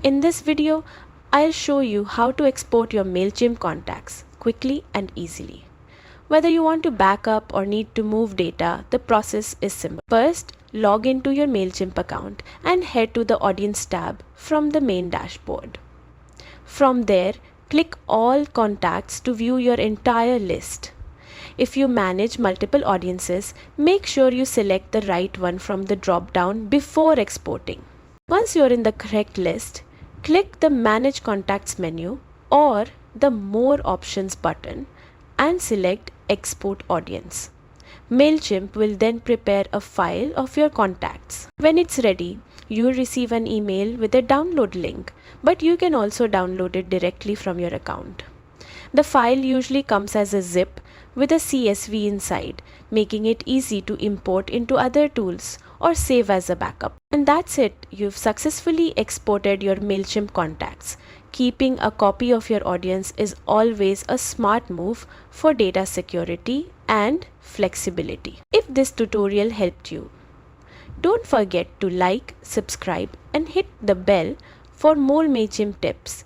In this video, I'll show you how to export your Mailchimp contacts quickly and easily. Whether you want to back up or need to move data, the process is simple. First, log into your Mailchimp account and head to the Audience tab from the main dashboard. From there, click All Contacts to view your entire list. If you manage multiple audiences, make sure you select the right one from the drop-down before exporting. Once you're in the correct list, click the Manage Contacts menu or the More Options button and select Export Audience. Mailchimp will then prepare a file of your contacts. When it's ready, you'll receive an email with a download link, but you can also download it directly from your account. The file usually comes as a zip with a CSV inside, making it easy to import into other tools or save as a backup. And that's it, you've successfully exported your Mailchimp contacts. Keeping a copy of your audience is always a smart move for data security and flexibility. If this tutorial helped you, don't forget to like, subscribe, and hit the bell for more Mailchimp tips.